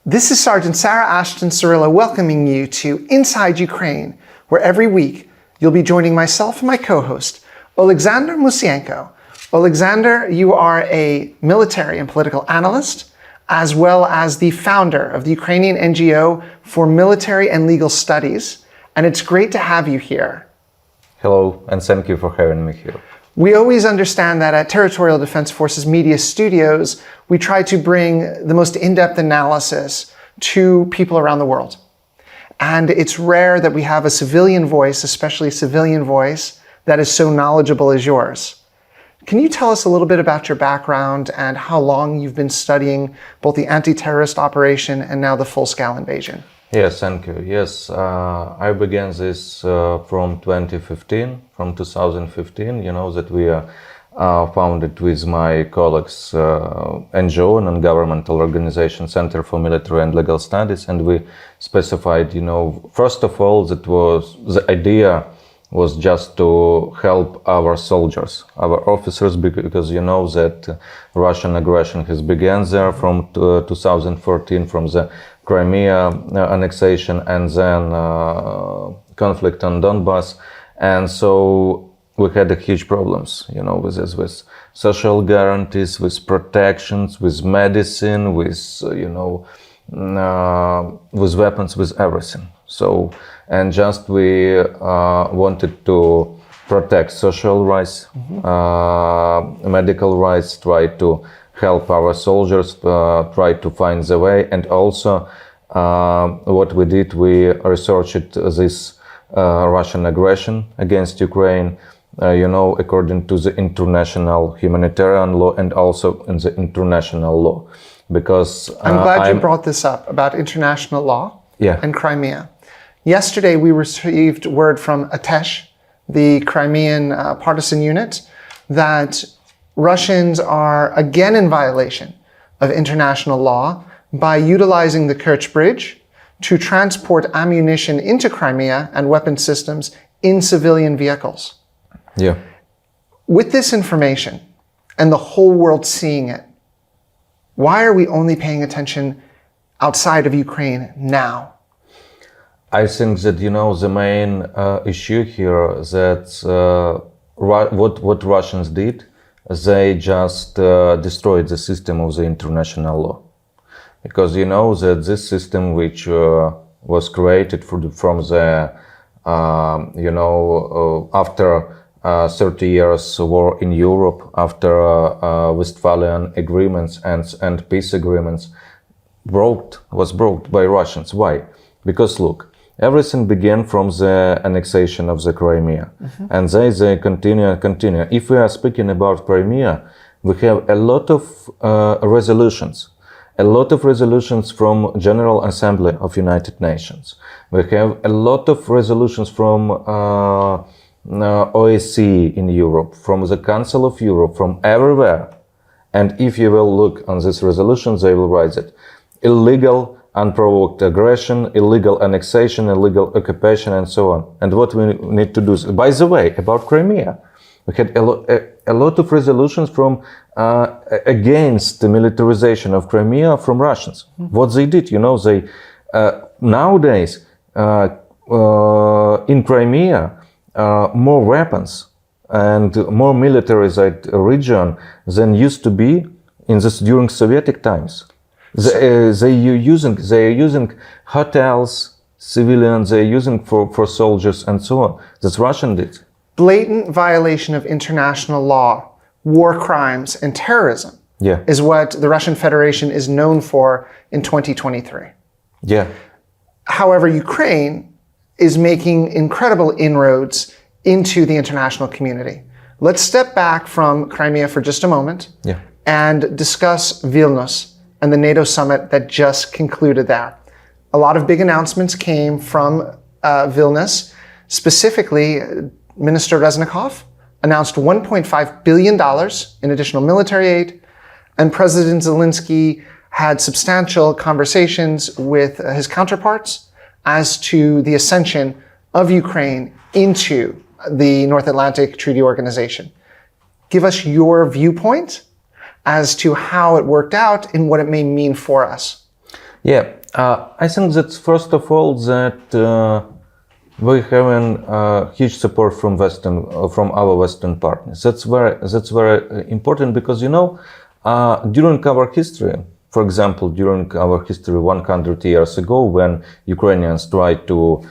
This is Sergeant Sarah Ashton Cirillo welcoming you to Inside Ukraine, where every week you'll be joining myself and my co-host, Oleksandr Musiienko. Oleksandr, you are a military and political analyst, as well as the founder of the Ukrainian NGO for Military and Legal Studies, and it's great to have you here. Hello, and thank you for having me here. We always understand that at Territorial Defense Forces Media Studios, we try to bring the most in-depth analysis to people around the world. And it's rare that we have a civilian voice, especially a civilian voice, that is so knowledgeable as yours. Can you tell us a little bit about your background and how long you've been studying both the anti-terrorist operation and now the full-scale invasion? Yes, thank you. Yes, I began this from 2015, from 2015. You know that we founded with my colleagues NGO, non-governmental organization, Center for Military and Legal Studies, and we specified, first of all, the idea was just to help our soldiers, our officers, because you know that Russian aggression has begun there from 2014, from the Crimea annexation and then conflict on Donbass. And so we had huge problems, with this, with social guarantees, with protections, with medicine, with, with weapons, with everything. So, and just we wanted to protect social rights, medical rights, try to help our soldiers, try to find the way. And also what we did, we researched this Russian aggression against Ukraine, according to the international humanitarian law and also in the international law. Because I'm glad you brought this up about international law and Crimea. Yesterday, we received word from Atesh, the Crimean partisan unit, that Russians are again in violation of international law by utilizing the Kerch Bridge to transport ammunition into Crimea and weapon systems in civilian vehicles. Yeah. With this information and the whole world seeing it, why are we only paying attention outside of Ukraine now? I think that, the main issue here that what Russians did, they just destroyed the system of the international law. Because that this system which was created from the, after 30 years war in Europe, after Westphalian agreements and peace agreements, was broke by Russians. Why? Because look, everything began from the annexation of the Crimea. And they continue. If we are speaking about Crimea, we have a lot of resolutions. A lot of resolutions from General Assembly of United Nations. We have a lot of resolutions from OSCE in Europe, from the Council of Europe, from everywhere. And if you will look on these resolutions, they will write that illegal unprovoked aggression, illegal annexation, illegal occupation, and so on. And what we need to do, by the way, about Crimea, we had a lot of resolutions from against the militarization of Crimea from Russians. What they did, they nowadays in Crimea more weapons and more militarized region than used to be during Soviet times. They are using hotels, civilians, they are using for soldiers and so on. That's Russian did. Blatant violation of international law, war crimes, and terrorism is what the Russian Federation is known for in 2023. Yeah. However, Ukraine is making incredible inroads into the international community. Let's step back from Crimea for just a moment and discuss Vilnius and the NATO summit that just concluded there. A lot of big announcements came from Vilnius. Specifically, Minister Reznikov announced $1.5 billion in additional military aid, and President Zelensky had substantial conversations with his counterparts as to the ascension of Ukraine into the North Atlantic Treaty Organization. Give us your viewpoint as to how it worked out and what it may mean for us. Yeah, I think that first of all that we having huge support from from our Western partners. That's very important because during our history, for example, during our history 100 years ago, when Ukrainians tried to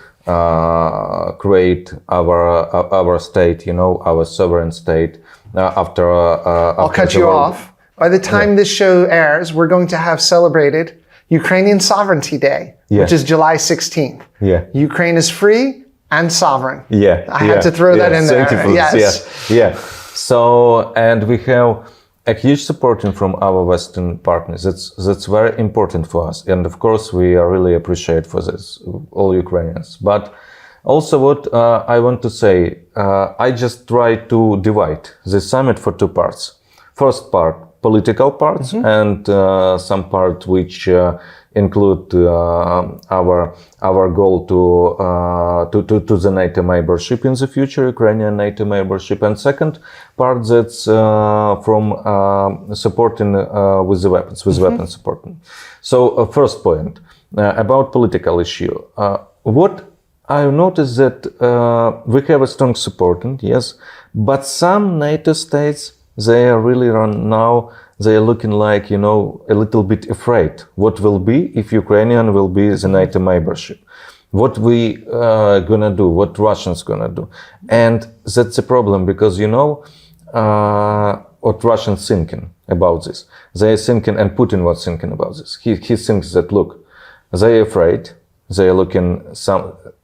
create our state, our sovereign state, after I'll cut you off. By the time this show airs, we're going to have celebrated Ukrainian Sovereignty Day, which is July 16th. Yeah. Ukraine is free and sovereign. Yeah. I had to throw that in there. Yes. Yeah. So, and we have a huge support from our Western partners. That's very important for us. And of course, we are really appreciate for this, all Ukrainians. But also what I want to say, I just try to divide the summit for two parts. First part, political parts, and some part which include our goal to the NATO membership in the future, Ukrainian NATO membership, and second part that's from supporting with the weapons, weapons supporting. So first point about political issue. What I've noticed that we have a strong support, yes, but some NATO states, they are really now, they are looking like, a little bit afraid. What will be if Ukrainian will be the NATO membership? What we gonna do? What Russians gonna do? And that's a problem because, what Russians thinking about this. They are thinking, and Putin was thinking about this. He thinks that, look, they are afraid. They are looking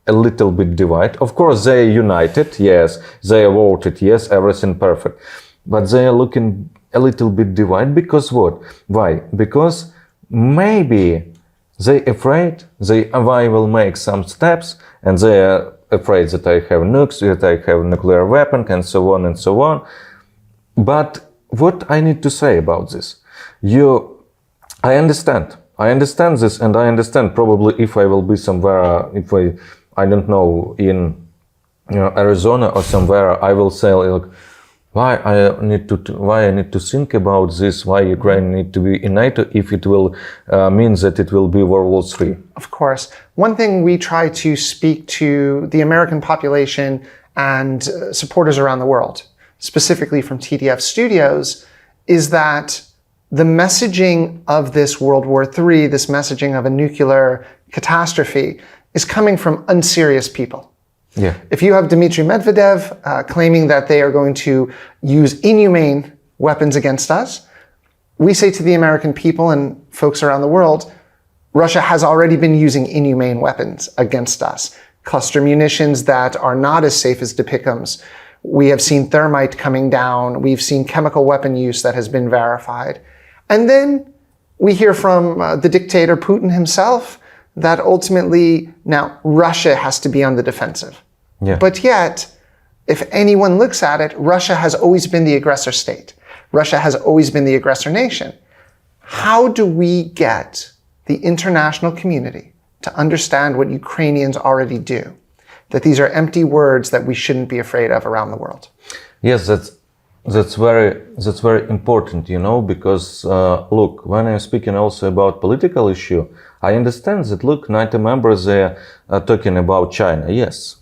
a little bit divided. Of course, they are united. Yes. They are voted. Yes. Everything perfect. But they are looking a little bit divided because what? Why? Because maybe they afraid I will make some steps and they are afraid that I have nukes, that I have nuclear weapon and so on and so on. But what I need to say about this? I understand this, and I understand probably if I will be somewhere, if I don't know, in Arizona or somewhere, I will say, look, why I need to think about this, why Ukraine need to be in NATO if it will mean that it will be World War III. Of course. One thing we try to speak to the American population and supporters around the world, specifically from TDF Studios, is that the messaging of this World War III, this messaging of a nuclear catastrophe, is coming from unserious people. Yeah. If you have Dmitry Medvedev claiming that they are going to use inhumane weapons against us, we say to the American people and folks around the world, Russia has already been using inhumane weapons against us. Cluster munitions that are not as safe as DPICMs. We have seen thermite coming down. We've seen chemical weapon use that has been verified. And then we hear from the dictator Putin himself that ultimately now Russia has to be on the defensive. Yeah. But yet, if anyone looks at it, Russia has always been the aggressor state. Russia has always been the aggressor nation. How do we get the international community to understand what Ukrainians already do? That these are empty words that we shouldn't be afraid of around the world. Yes, that's very important, because look, when I'm speaking also about political issue, I understand that, look, NATO members, they are talking about China, yes.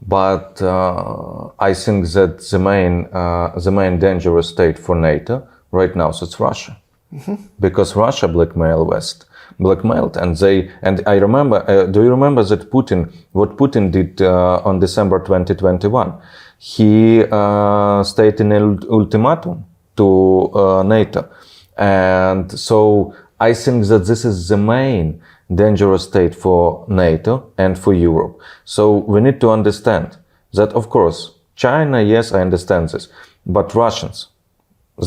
But I think that the main dangerous state for NATO right now is Russia. Because Russia blackmailed, and I remember, do you remember that what Putin did on December 2021? He stated an ultimatum to NATO. And so I think that this is the main dangerous state for NATO and for Europe. So we need to understand that, of course, China, yes, I understand this, but Russians,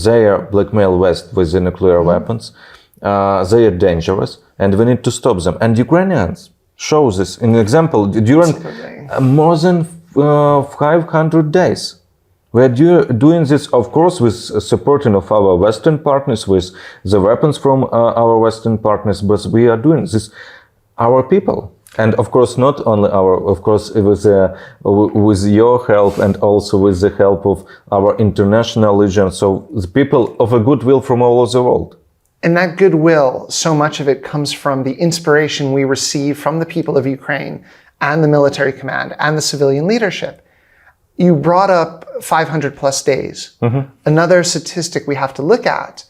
they are blackmail West with the nuclear weapons. They are dangerous, and we need to stop them. And Ukrainians show this in example during more than 500 days. We are doing this, of course, with supporting of our Western partners, with the weapons from our Western partners, but we are doing this, our people. And of course, not only of course, it was with your help and also with the help of our international legion, so the people of a goodwill from all over the world. And that goodwill, so much of it comes from the inspiration we receive from the people of Ukraine and the military command and the civilian leadership. You brought up 500 plus days. Another statistic we have to look at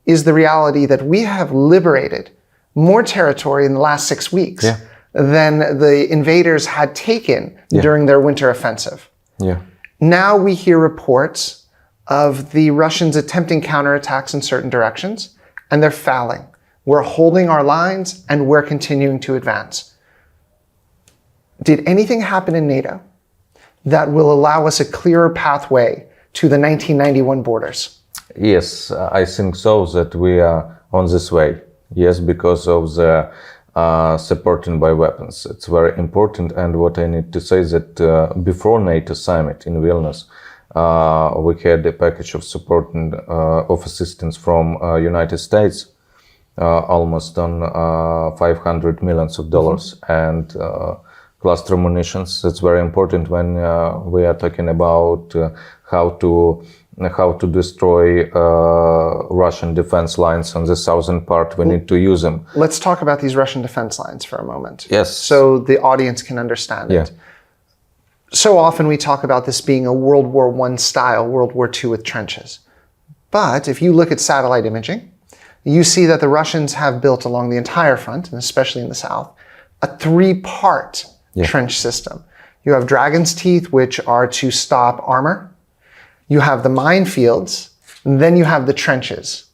is the reality that we have liberated more territory in the last 6 weeks than the invaders had taken during their winter offensive. Now we hear reports of the Russians attempting counterattacks in certain directions, and they're failing. We're holding our lines and we're continuing to advance. Did anything happen in NATO that will allow us a clearer pathway to the 1991 borders? Yes, I think so, that we are on this way. Yes, because of the supporting by weapons. It's very important. And what I need to say is that before NATO summit in Vilnius, we had a package of support and of assistance from United States, almost on $500 million. And cluster munitions. That's very important when we are talking about how to destroy Russian defense lines on the southern part. We need to use them. Let's talk about these Russian defense lines for a moment. Yes. So the audience can understand it. So often we talk about this being a World War I style, World War II with trenches. But if you look at satellite imaging, you see that the Russians have built along the entire front, and especially in the south, a 3-part trench system. You have Dragon's Teeth, which are to stop armor. You have the minefields, and then you have the trenches.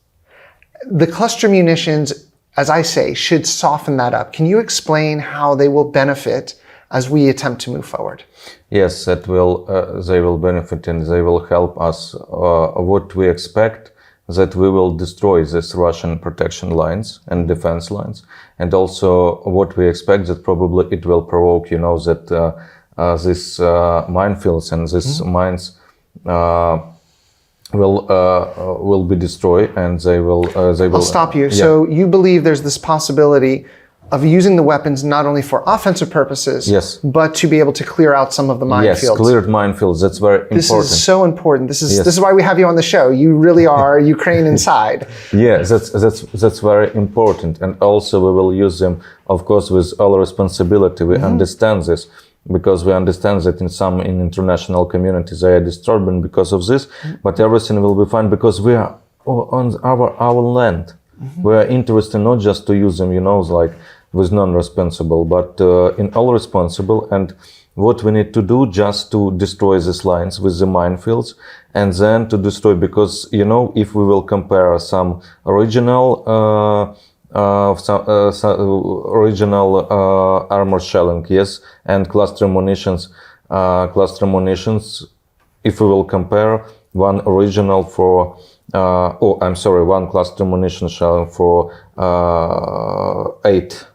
The cluster munitions, as I say, should soften that up. Can you explain how they will benefit as we attempt to move forward? Yes, they will benefit and they will help us. What we expect, that we will destroy these Russian protection lines and defense lines. And also what we expect, that probably it will provoke, that these minefields and these mines will be destroyed, and they will. I'll stop you. So you believe there's this possibility of using the weapons not only for offensive purposes, but to be able to clear out some of the minefields. Yes, cleared minefields. That's very important. This is so important. This is why we have you on the show. You really are Ukraine inside. That's very important. And also we will use them, of course, with all responsibility. We understand this, because we understand that in international communities they are disturbing because of this, but everything will be fine because we are on our land. We are interested not just to use them, like with non-responsible, but in all responsible. And what we need to do just to destroy these lines with the minefields, and then to destroy, because if we will compare some original armor shelling, and cluster munitions, if we will compare one original for one cluster munition shelling for 8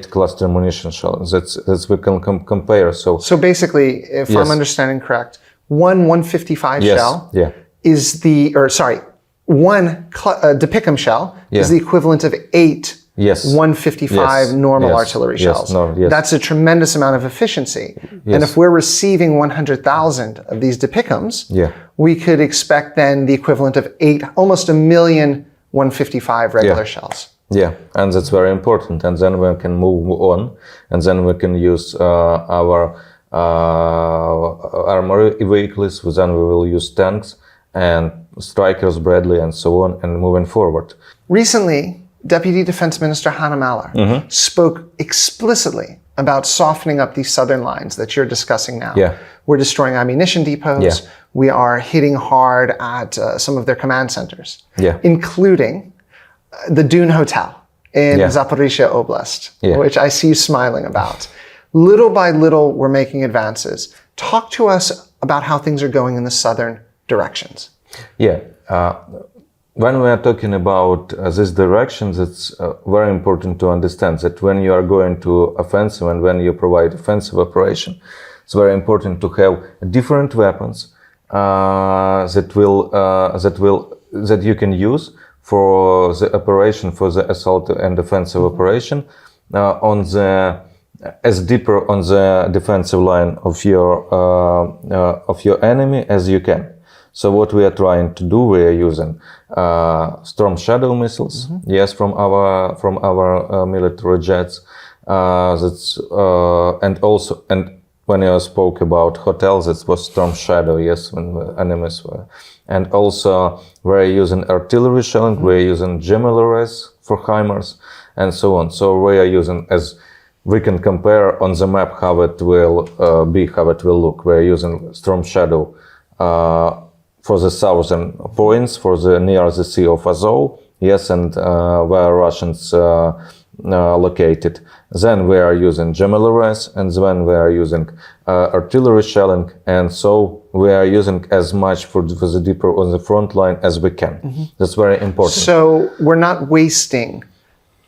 cluster munition shells. That's we can compare. So basically, if I'm understanding correct, one 155 shell is one Depicum shell is the equivalent of 8 155 normal artillery shells. That's a tremendous amount of efficiency. And if we're receiving 100,000 of these Depicums, we could expect then the equivalent of 8, almost a million 155 regular shells. And that's very important. And then we can move on, and then we can use our armory vehicles. Then we will use tanks and Strikers, Bradley, and so on, and moving forward. Recently, Deputy Defense Minister Hanna Maliar spoke explicitly about softening up these southern lines that you're discussing now. We're destroying ammunition depots. We are hitting hard at some of their command centers, including the Dune Hotel in Zaporizhia Oblast, which I see you smiling about. Little by little, we're making advances. Talk to us about how things are going in the southern directions. When we are talking about these directions, it's very important to understand that when you are going to offensive and when you provide offensive operation, it's very important to have different weapons that you can use for the operation, for the assault and offensive operation, as deeper on the defensive line of your enemy as you can. So what we are trying to do, we are using Storm Shadow missiles, yes, from our military jets. And when you spoke about hotels, it was Storm Shadow, yes, when the enemies were. And also we're using artillery shelling, we're using GMLRS for HIMARS, and so on. So we are using, as we can compare on the map how it will how it will look. We're using Storm Shadow for the southern points, for the near the Sea of Azov, yes, and where Russians located. Then we are using GMLRS, and then we are using artillery shelling, and so we are using as much for the deeper on the front line as we can. That's very important. So we're not wasting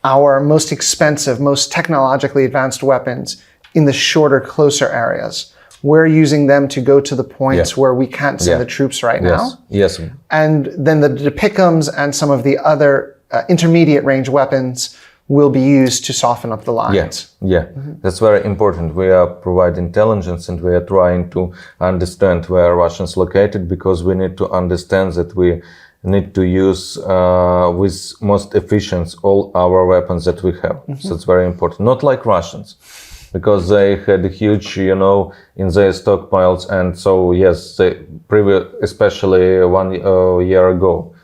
our most expensive, most technologically advanced weapons in the shorter, closer areas. We're using them to go to the points where we can't send the troops right now. Yes. And then the Pickums and some of the other intermediate range weapons will be used to soften up the lines. That's very important. We are providing intelligence, and we are trying to understand where Russians located, because we need to understand that we need to use with most efficient all our weapons that we have. So it's very important. Not like Russians, because they had a huge, in their stockpiles, and so yes, especially 1 year ago.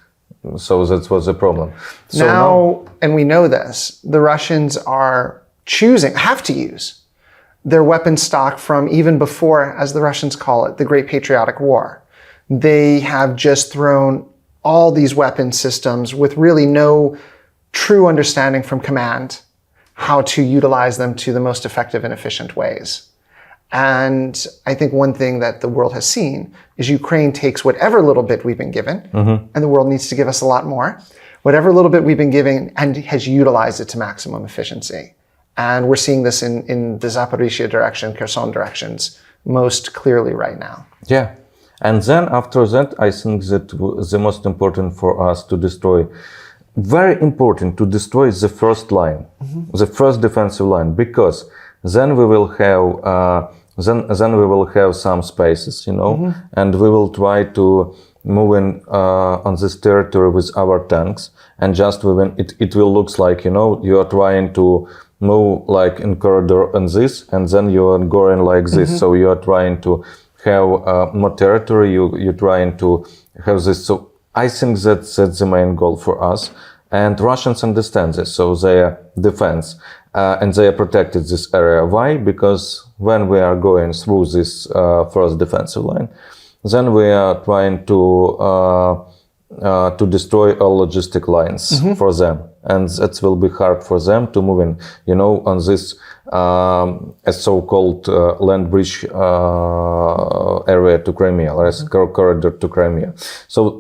So that was a problem. So now, and we know this, the Russians have to use their weapon stock from even before, as the Russians call it, the Great Patriotic War. They have just thrown all these weapon systems with really no true understanding from command how to utilize them to the most effective and efficient ways. And I think one thing that the world has seen is Ukraine takes whatever little bit we've been given, and the world needs to give us a lot more, whatever little bit we've been given, and has utilized it to maximum efficiency. And we're seeing this in the Zaporizhzhia direction, Kherson directions most clearly right now. Yeah. And then after that, I think that the most important for us to destroy, very important to destroy the first line, the first defensive line, because then we will have then we will have some spaces, and we will try to move in on this territory with our tanks, and just when it will looks like you are trying to move like in corridor on this, and then you are going like this. So you are trying to have more territory. You're trying to have this. So I think that's the main goal for us. And Russians understand this, so their defense and they protected this area. Why? Because when we are going through this first defensive line, then we are trying to destroy all logistic lines for them, and that will be hard for them to move in, on this a so-called land bridge area to Crimea, corridor to Crimea. So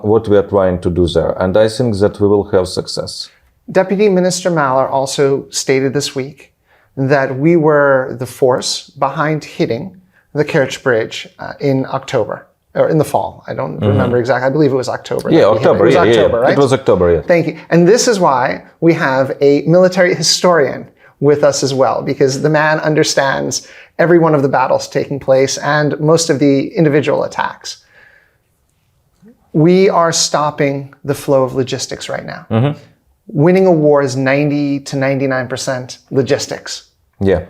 what we are trying to do there, and I think that we will have success. Deputy Minister Maller also stated this week that we were the force behind hitting the Kerch Bridge in October, or in the fall. I don't remember exactly. I believe it was October. Yeah, October. It was October, right? It was October, yeah. Thank you. And this is why we have a military historian with us as well, because the man understands every one of the battles taking place and most of the individual attacks. We are stopping the flow of logistics right now. Winning a war is 90 to 99% logistics. Yeah.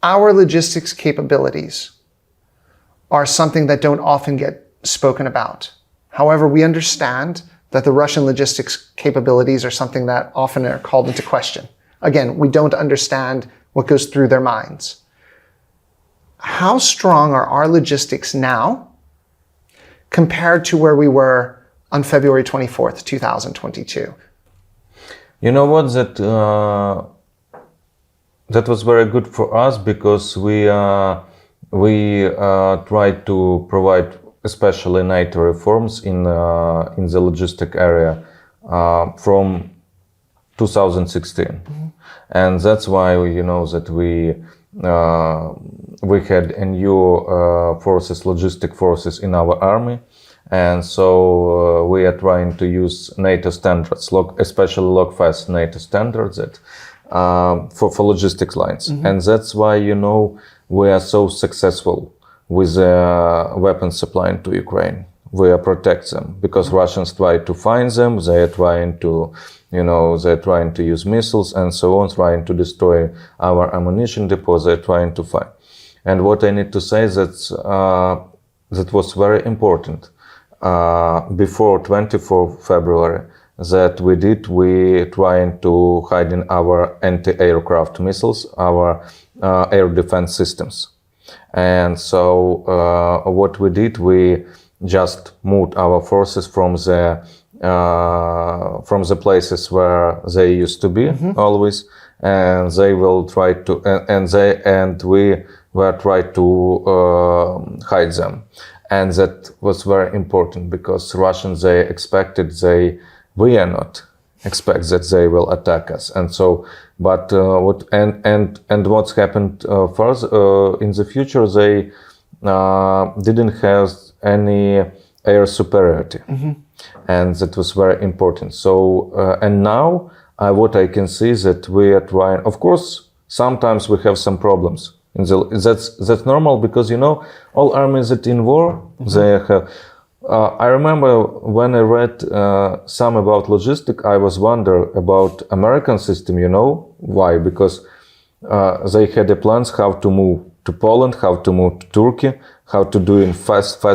Our logistics capabilities are something that don't often get spoken about. However, we understand that the Russian logistics capabilities are something that often are called into question. Again, we don't understand what goes through their minds. How strong are our logistics now compared to where we were on February 24th, 2022? You know what, that was very good for us, because we tried to provide especially NATO reforms in the logistic area from 2016, and that's why that we had a new logistic forces in our army. And so we are trying to use NATO standards, especially log-fast NATO standards that for logistics lines. And that's why, we are so successful with weapons supplying to Ukraine. we protect them, because Russians try to find them, they are trying to, they're trying to use missiles and so on, trying to destroy our ammunition depots, they're trying to find. And what I need to say that that was very important before 24 February that we trying to hide in our anti-aircraft missiles, our air defense systems. And so what we did, we just moved our forces from the places where they used to be always, and they will try to, and we were trying to hide them. And that was very important because Russians, they expected we are not expect that they will attack us. And so, but what's happened further in the future, they didn't have any air superiority. And that was very important. So, and now what I can see is that we are trying, of course, sometimes we have some problems. That's normal because, all armies that in war, they have, I remember when I read some about logistics, I was wondering about American system, why? Because they had the plans how to move to Poland, how to move to Turkey, how to do it fast.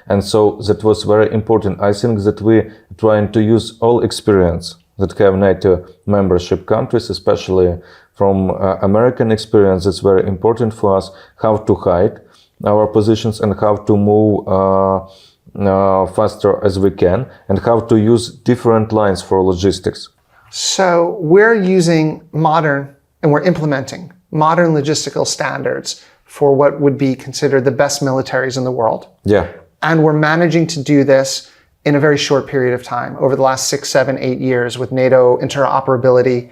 And so that was very important. I think that we're trying to use all experience that have NATO membership countries, especially from American experience. It's very important for us how to hide our positions and how to move faster as we can, and how to use different lines for logistics. So we're using we're implementing modern logistical standards for what would be considered the best militaries in the world. Yeah. And we're managing to do this in a very short period of time, over the last 6, 7, 8 years with NATO interoperability.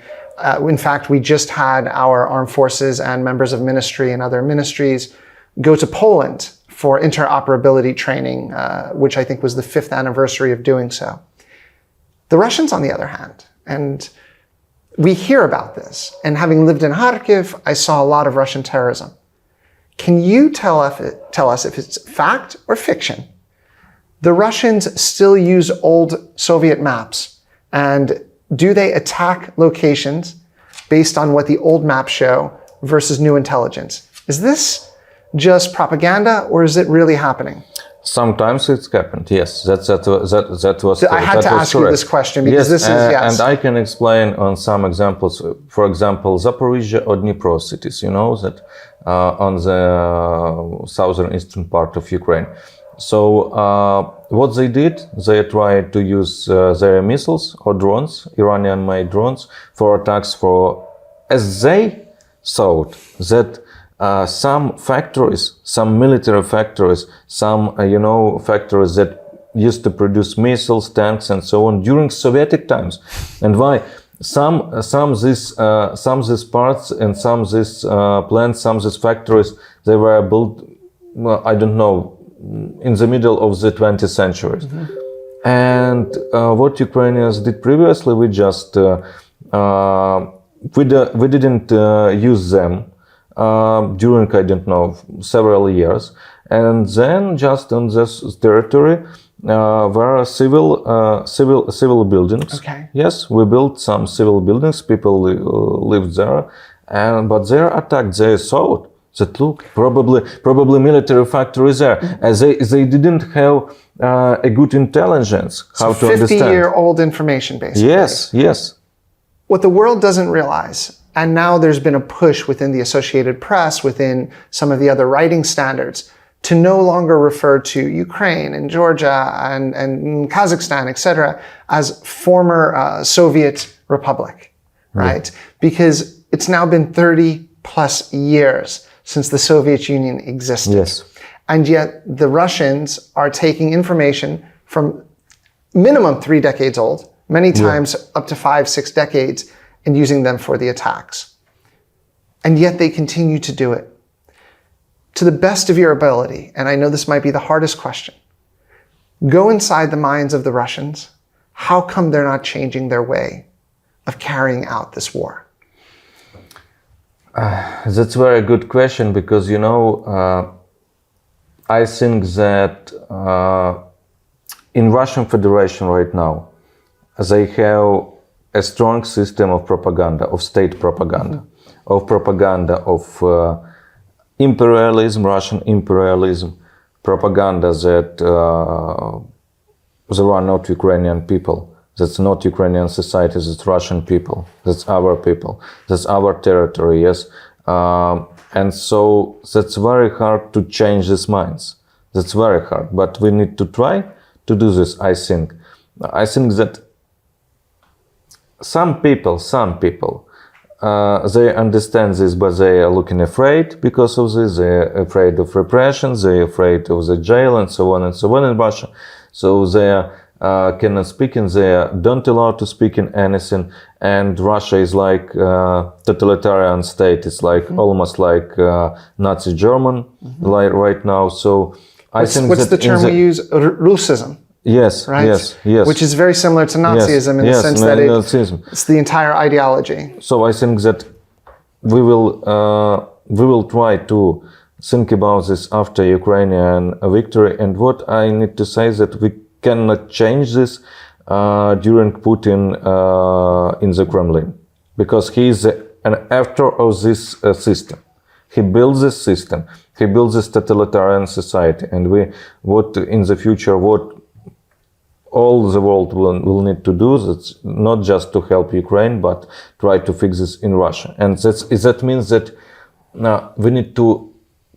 In fact, we just had our armed forces and members of ministry and other ministries go to Poland for interoperability training, which I think was the 5th anniversary of doing so. The Russians, on the other hand, and we hear about this, and having lived in Kharkiv, I saw a lot of Russian terrorism. Can you tell us if it's fact or fiction? The Russians still use old Soviet maps, and do they attack locations based on what the old maps show versus new intelligence? Is this just propaganda, or is it really happening? Sometimes it's happened, yes. That was. I had to ask you this question because this is, yes. And I can explain on some examples. For example, Zaporizhia or Dnipro cities, that on the southern eastern part of Ukraine. So what they did, they tried to use their missiles or drones, Iranian-made drones, for attacks as they thought that some factories, some military factories, some factories that used to produce missiles, tanks, and so on during Soviet times. And why? Some these parts and some these plants, some these factories, they were built, I don't know, in the middle of the 20th century. And what Ukrainians did previously, we just we didn't use them during, I don't know, several years. And then just on this territory were civil buildings. Okay. Yes, we built some civil buildings, people lived there, but they are attacked, they thought that look, probably military factories there. As they didn't have a good intelligence how to understand. 50-year-old information, basically. Yes. What the world doesn't realize, and now there's been a push within the Associated Press, within some of the other writing standards, to no longer refer to Ukraine and Georgia and Kazakhstan, etc., as former Soviet Republic, right? Because it's now been 30 plus years since the Soviet Union existed. Yes. And yet the Russians are taking information from minimum 3 decades old, many times up to 5, 6 decades, and using them for the attacks. And yet they continue to do it. To the best of your ability, and I know this might be the hardest question, go inside the minds of the Russians. How come they're not changing their way of carrying out this war? That's a very good question because, I think that in Russian Federation right now, they have a strong system of propaganda, of state propaganda, of imperialism, Russian imperialism, propaganda that there are not Ukrainian people, that's not Ukrainian society, that's Russian people, that's our territory, yes. And so that's very hard to change these minds. That's very hard, but we need to try to do this, I think. I think that some people, they understand this, but they are looking afraid because of this. They are afraid of repression, they are afraid of the jail, and so on in Russia. So they cannot speak, and they don't allow to speak in anything. And Russia is like totalitarian state. It's like almost like Nazi German, like right now. So I think what's the term we use? Russism. Yes, right? yes. Which is very similar to Nazism in the sense that it's the entire ideology. So I think that we will try to think about this after Ukrainian victory. And what I need to say is that we cannot change this during Putin in the Kremlin, because he is an actor of this system. He builds this system. He builds this totalitarian society, and what in the future, what all the world will need to do, that's not just to help Ukraine, but try to fix this in Russia. And that means that we need to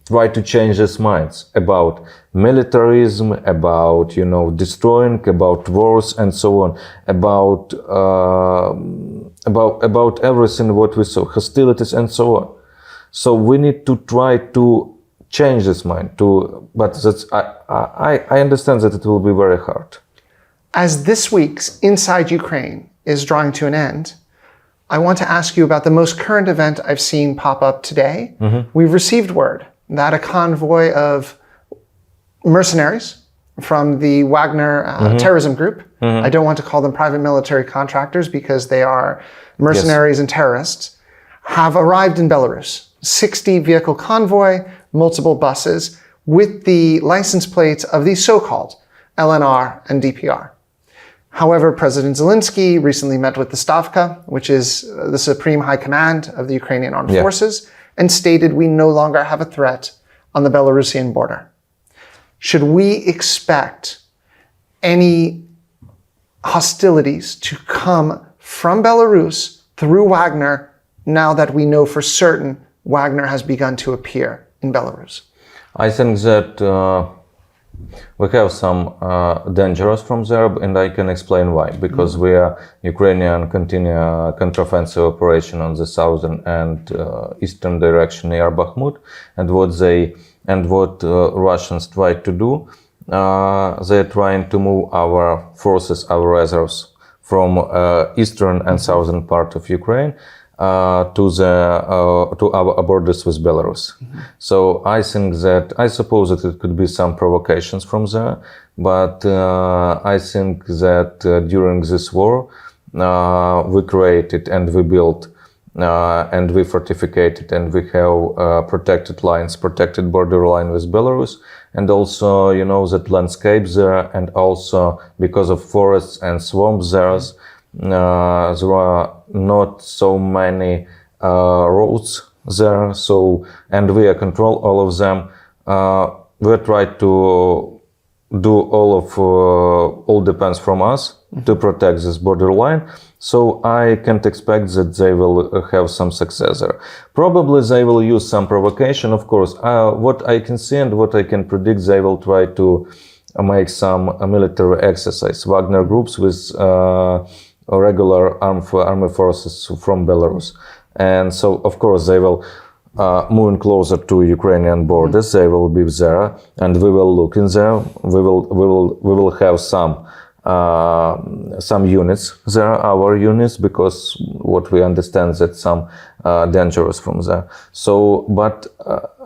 try to change these minds about militarism, about, destroying, about wars and so on, about everything what we saw, hostilities and so on. So we need to try to change this mind. But that's I understand that it will be very hard. As this week's Inside Ukraine is drawing to an end, I want to ask you about the most current event I've seen pop up today. We've received word that a convoy of mercenaries from the Wagner terrorism group, I don't want to call them private military contractors because they are mercenaries and terrorists, have arrived in Belarus. 60-vehicle convoy, multiple buses, with the license plates of the so-called LNR and DPR. However, President Zelensky recently met with the Stavka, which is the Supreme High Command of the Ukrainian Armed Forces, and stated we no longer have a threat on the Belarusian border. Should we expect any hostilities to come from Belarus through Wagner now that we know for certain Wagner has begun to appear in Belarus? I think that we have some dangers from there, and I can explain why. Because we are Ukrainian continue counteroffensive operation on the southern and eastern direction near Bakhmut, and what Russians try to do, they're trying to move our forces, our reserves, from eastern and southern part of Ukraine to our borders with Belarus. So I suppose that it could be some provocations from there, but I think that during this war we created and we built and we fortificated and we have protected lines, protected border line with Belarus, and also that landscape there, and also because of forests and swamps there are not so many roads there, and we control all of them. We try to do all depends from us to protect this borderline. So I can't expect that they will have some success there. Probably they will use some provocation, of course. What I can see and what I can predict, they will try to make some military exercise. Wagner groups with regular army forces from Belarus. And so, of course, they will moving closer to Ukrainian borders. They will be there, and we will look in there. We will have some units there, our units, because what we understand that some dangerous from there. So, but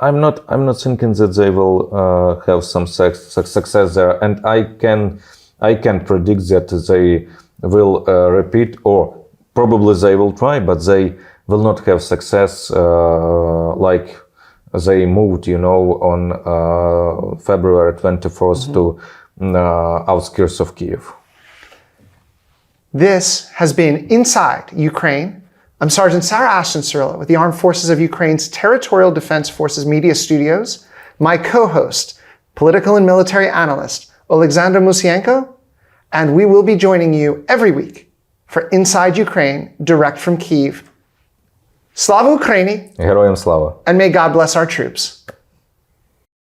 I'm not thinking that they will have some success there, and I can predict that they will repeat, or probably they will try, but they will not have success like they moved, on February 24th outskirts of Kyiv. This has been Inside Ukraine. I'm Sergeant Sarah Ashton Sirilla with the Armed Forces of Ukraine's Territorial Defense Forces Media Studios. My co-host, political and military analyst, Oleksandr Musiienko, and we will be joining you every week for Inside Ukraine, direct from Kyiv. Slava Ukraini! Героям слава! And may God bless our troops.